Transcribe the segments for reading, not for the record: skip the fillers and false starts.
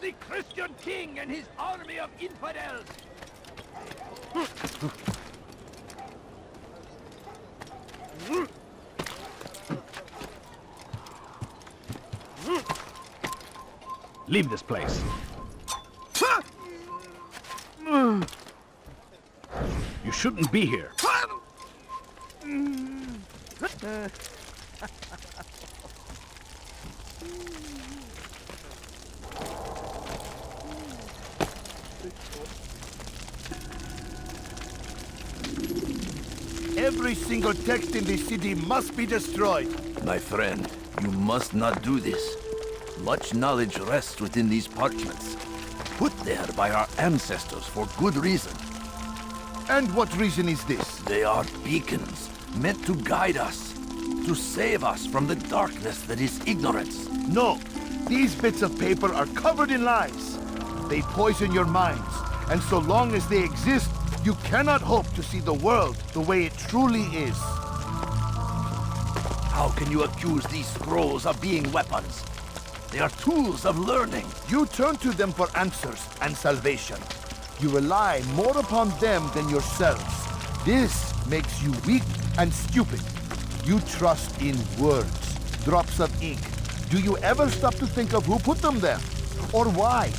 the Christian king and his army of infidels! Leave this place. You shouldn't be here. Every single text in this city must be destroyed. My friend, you must not do this. Much knowledge rests within these parchments, put there by our ancestors for good reason. And what reason is this? They are beacons, meant to guide us, to save us from the darkness that is ignorance. No, these bits of paper are covered in lies. They poison your minds, and so long as they exist, you cannot hope to see the world the way it truly is. How can you accuse these scrolls of being weapons? They are tools of learning. You turn to them for answers and salvation. You rely more upon them than yourselves. This makes you weak and stupid. You trust in words, drops of ink. Do you ever stop to think of who put them there? Or why?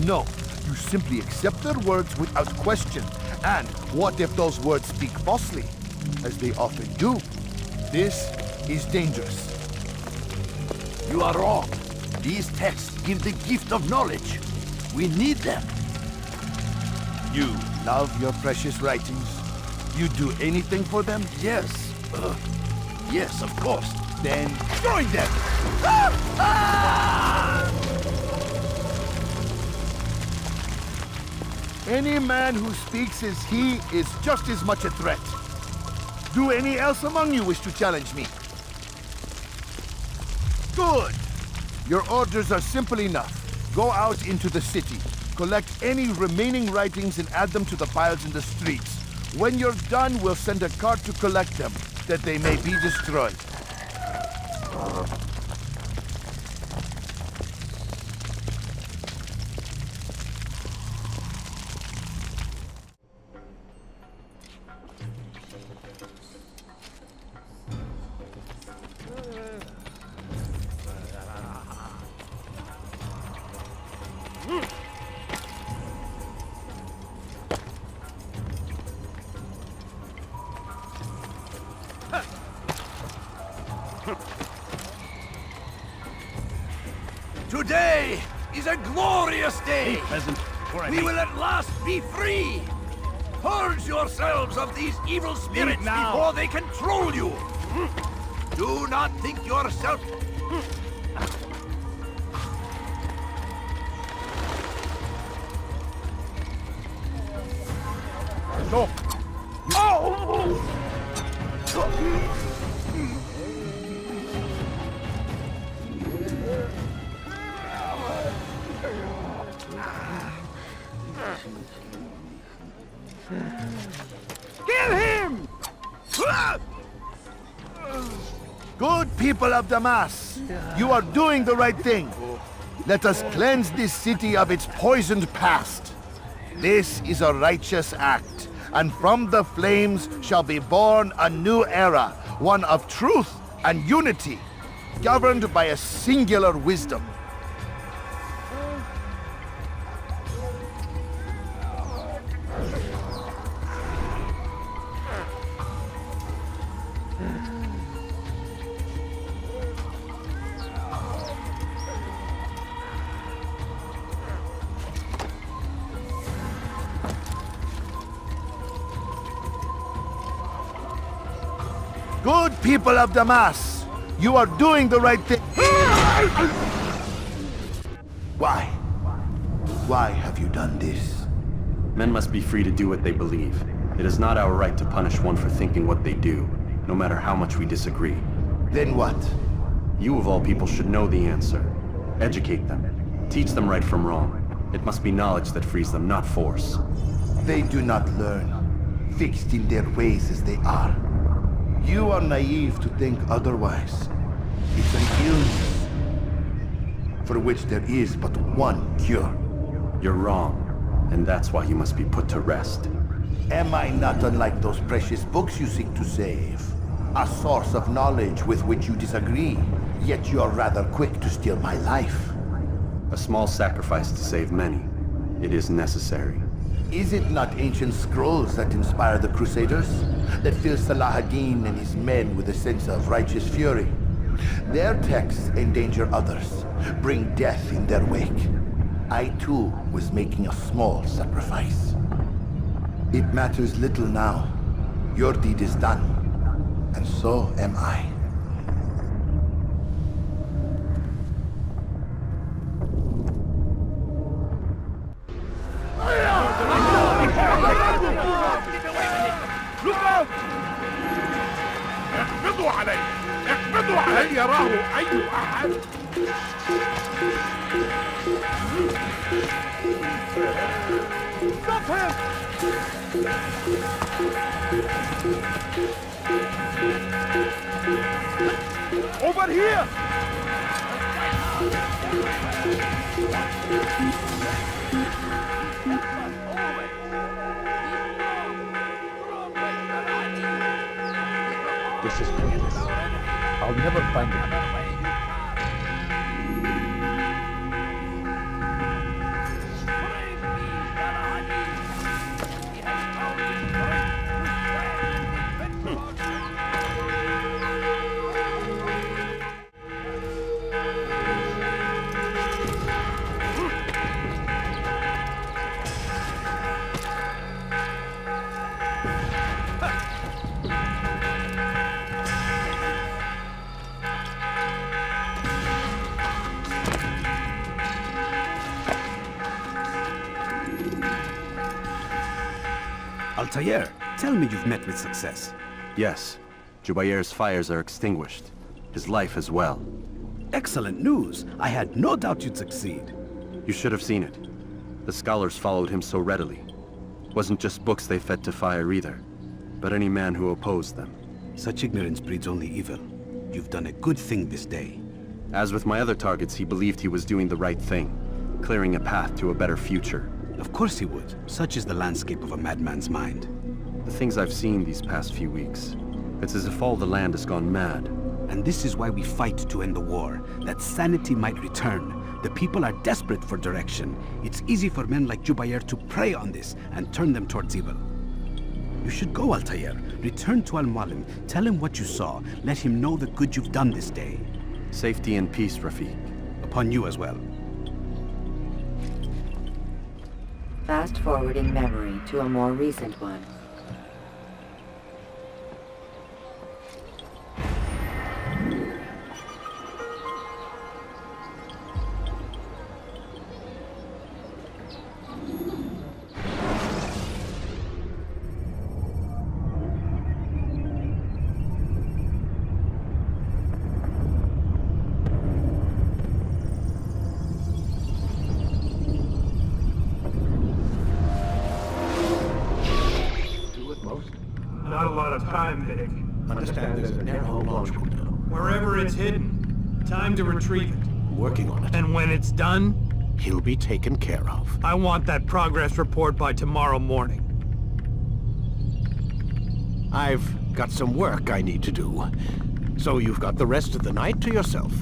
No, you simply accept their words without question. And what if those words speak falsely? As they often do. This is dangerous. You are wrong. These texts give the gift of knowledge. We need them. You love your precious writings? You do anything for them? Yes. Yes, of course. Then join them! Any man who speaks as he is just as much a threat. Do any else among you wish to challenge me? Good! Your orders are simple enough. Go out into the city, collect any remaining writings and add them to the piles in the streets. When you're done, we'll send a cart to collect them, that they may be destroyed. Today is a glorious day! Hey, peasant, We will at last be free! Purge yourselves of these evil spirits now. before they control you! Do not think yourself... Go! Kill him! Good people of Damas, you are doing the right thing. Let us cleanse this city of its poisoned past. This is a righteous act, and from the flames shall be born a new era, one of truth and unity, governed by a singular wisdom. Good people of Damas, you are doing the right thing. Why? Why have you done this? Men must be free to do what they believe. It is not our right to punish one for thinking what they do, no matter how much we disagree. Then what? You of all people should know the answer. Educate them. Teach them right from wrong. It must be knowledge that frees them, not force. They do not learn, fixed in their ways as they are. You are naive to think otherwise. It's an illness. for which there is but one cure. You're wrong, and that's why you must be put to rest. Am I not unlike those precious books you seek to save? A source of knowledge with which you disagree, yet you are rather quick to steal my life. A small sacrifice to save many. It is necessary. Is it not ancient scrolls that inspire the Crusaders? That fill Salah ad-Din and his men with a sense of righteous fury? Their texts endanger others, bring death in their wake. I too was making a small sacrifice. It matters little now. Your deed is done, and so am I. Look out! اقبضوا علي! اقبضوا علي! هل يراه أي أحد؟ Stop him! Over here! This is pointless. I'll never find it. Altair, tell me you've met with success. Yes. Jubair's fires are extinguished. His life as well. Excellent news. I had no doubt you'd succeed. You should have seen it. The scholars followed him so readily. Wasn't just books they fed to fire either, but any man who opposed them. Such ignorance breeds only evil. You've done a good thing this day. As with my other targets, he believed he was doing the right thing, clearing a path to a better future. Of course he would. Such is the landscape of a madman's mind. The things I've seen these past few weeks, it's as if all the land has gone mad. And this is why we fight to end the war, that sanity might return. The people are desperate for direction. It's easy for men like Jubair to prey on this and turn them towards evil. You should go, Altair. Return to Al-Mualim. Tell him what you saw. Let him know the good you've done this day. Safety and peace, Rafiq. Upon you as well. Fast forwarding memory to a more recent one. Not a lot of time, Vic. Understand there's a narrow launch window. Wherever it's hidden, time to retrieve it. Working on it. And when it's done, He'll be taken care of. I want that progress report by tomorrow morning. I've got some work I need to do. So you've got the rest of the night to yourself.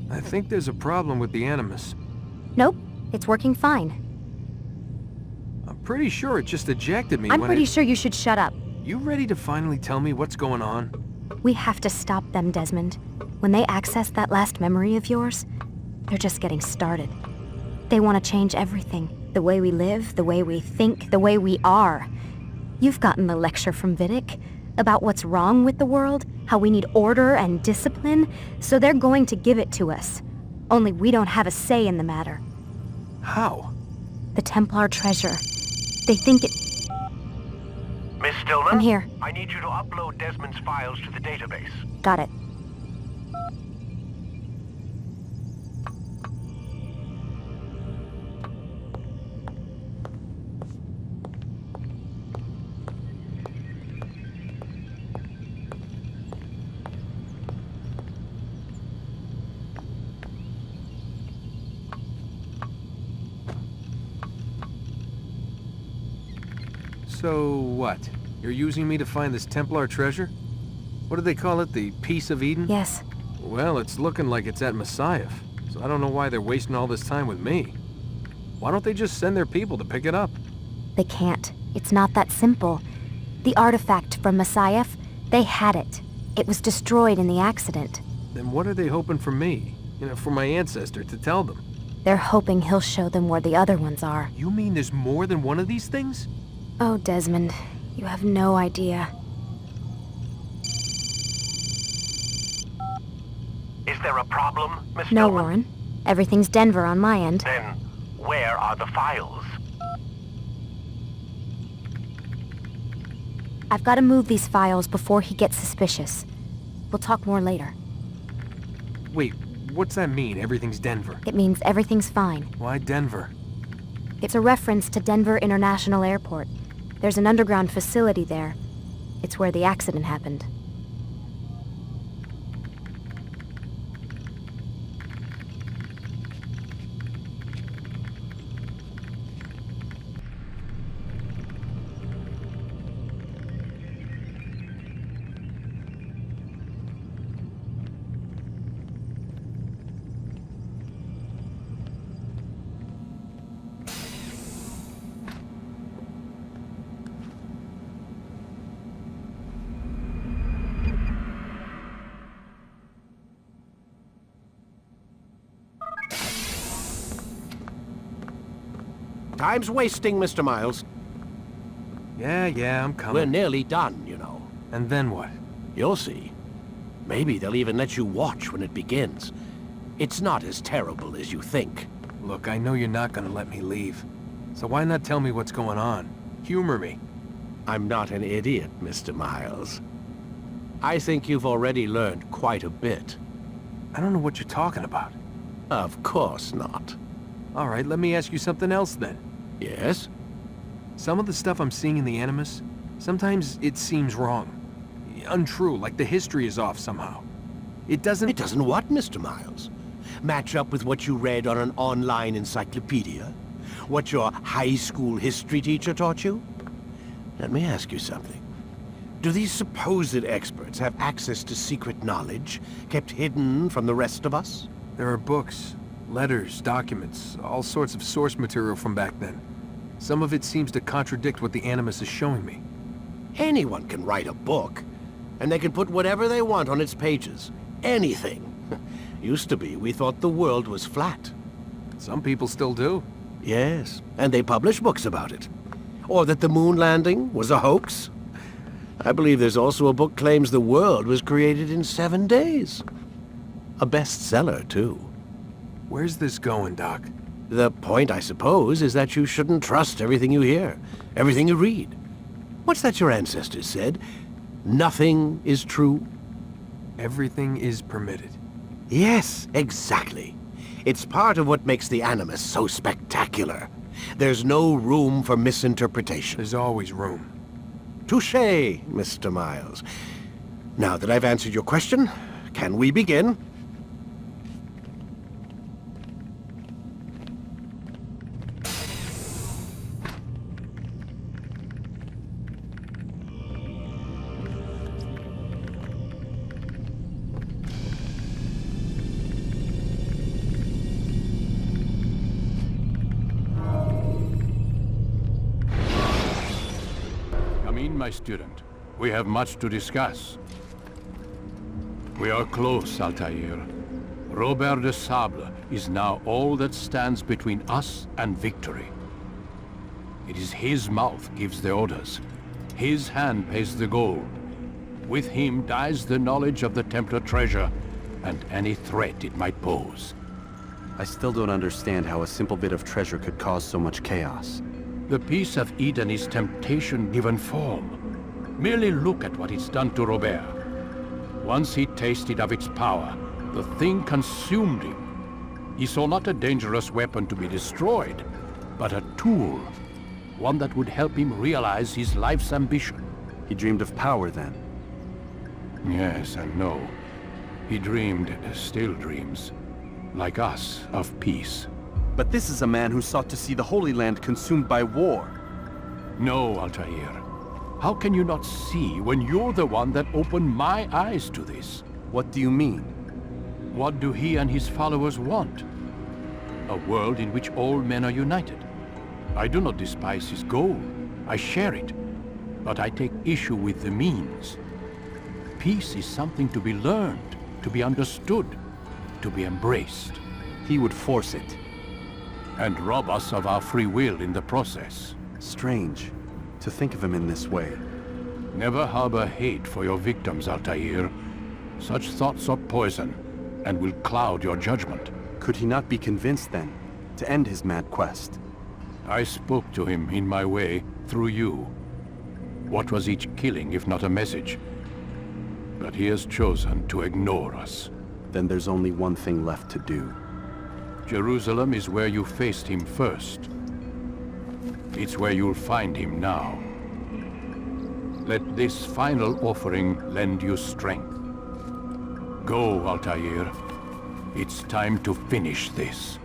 I think there's a problem with the Animus. Nope, it's working fine. I'm pretty sure it just ejected me I'm when pretty it... sure you should shut up. You ready to finally tell me what's going on? We have to stop them, Desmond. When they access that last memory of yours, they're just getting started. They want to change everything. The way we live, the way we think, the way we are. You've gotten the lecture from Vidic about what's wrong with the world, how we need order and discipline, so they're going to give it to us. Only we don't have a say in the matter. How? The Templar treasure. They think it... Miss Stillman? I'm here. I need you to upload Desmond's files to the database. Got it. So what? You're using me to find this Templar treasure? What do they call it? The Piece of Eden? Yes. Well, it's looking like it's at Messiah, so I don't know why they're wasting all this time with me. Why don't they just send their people to pick it up? They can't. It's not that simple. The artifact from Messiah, they had it. It was destroyed in the accident. Then what are they hoping for me? You know, for my ancestor to tell them? They're hoping he'll show them where the other ones are. You mean there's more than one of these things? Oh, Desmond, you have no idea. Is there a problem, Miss No, Stillman? Warren. Everything's Denver on my end. Then, where are the files? I've got to move these files before he gets suspicious. We'll talk more later. Wait, what's that mean, everything's Denver? It means everything's fine. Why Denver? It's a reference to Denver International Airport. There's an underground facility there. It's where the accident happened. Time's wasting, Mr. Miles. Yeah, I'm coming. We're nearly done, you know. And then what? You'll see. Maybe they'll even let you watch when it begins. It's not as terrible as you think. Look, I know you're not gonna let me leave. So why not tell me what's going on? Humor me. I'm not an idiot, Mr. Miles. I think you've already learned quite a bit. I don't know what you're talking about. Of course not. All right, let me ask you something else then. Yes? Some of the stuff I'm seeing in the Animus, sometimes it seems wrong. Untrue, like the history is off somehow. It doesn't... It doesn't what, Mr. Miles? Match up with what you read on an online encyclopedia? What your high school history teacher taught you? Let me ask you something. Do these supposed experts have access to secret knowledge kept hidden from the rest of us? There are books, letters, documents, all sorts of source material from back then. Some of it seems to contradict what the Animus is showing me. Anyone can write a book, and they can put whatever they want on its pages. Anything. Used to be, we thought the world was flat. Some people still do. Yes, and they publish books about it. Or that the moon landing was a hoax. I believe there's also a book claims the world was created in 7 days. A bestseller, too. Where's this going, Doc? The point, I suppose, is that you shouldn't trust everything you hear, everything you read. What's that your ancestors said? Nothing is true? Everything is permitted. Yes, exactly. It's part of what makes the Animus so spectacular. There's no room for misinterpretation. There's always room. Touché, Mr. Miles. Now that I've answered your question, can we begin? My student, we have much to discuss. We are close, Altair. Robert de Sable is now all that stands between us and victory. It is his mouth gives the orders. His hand pays the gold. With him dies the knowledge of the Templar treasure and any threat it might pose. I still don't understand how a simple bit of treasure could cause so much chaos. The Piece of Eden is temptation given form. Merely look at what it's done to Robert. Once he tasted of its power, the thing consumed him. He saw not a dangerous weapon to be destroyed, but a tool. One that would help him realize his life's ambition. He dreamed of power then. Yes and no. He dreamed, still dreams, like us, of peace. But this is a man who sought to see the Holy Land consumed by war. No, Altair. How can you not see when you're the one that opened my eyes to this? What do you mean? What do he and his followers want? A world in which all men are united. I do not despise his goal. I share it. But I take issue with the means. Peace is something to be learned, to be understood, to be embraced. He would force it. And rob us of our free will in the process. Strange, to think of him in this way. Never harbor hate for your victims, Altair. Such thoughts are poison, and will cloud your judgment. Could he not be convinced, then, to end his mad quest? I spoke to him in my way, through you. What was each killing if not a message? But he has chosen to ignore us. Then there's only one thing left to do. Jerusalem is where you faced him first. It's where you'll find him now. Let this final offering lend you strength. Go, Altair. It's time to finish this.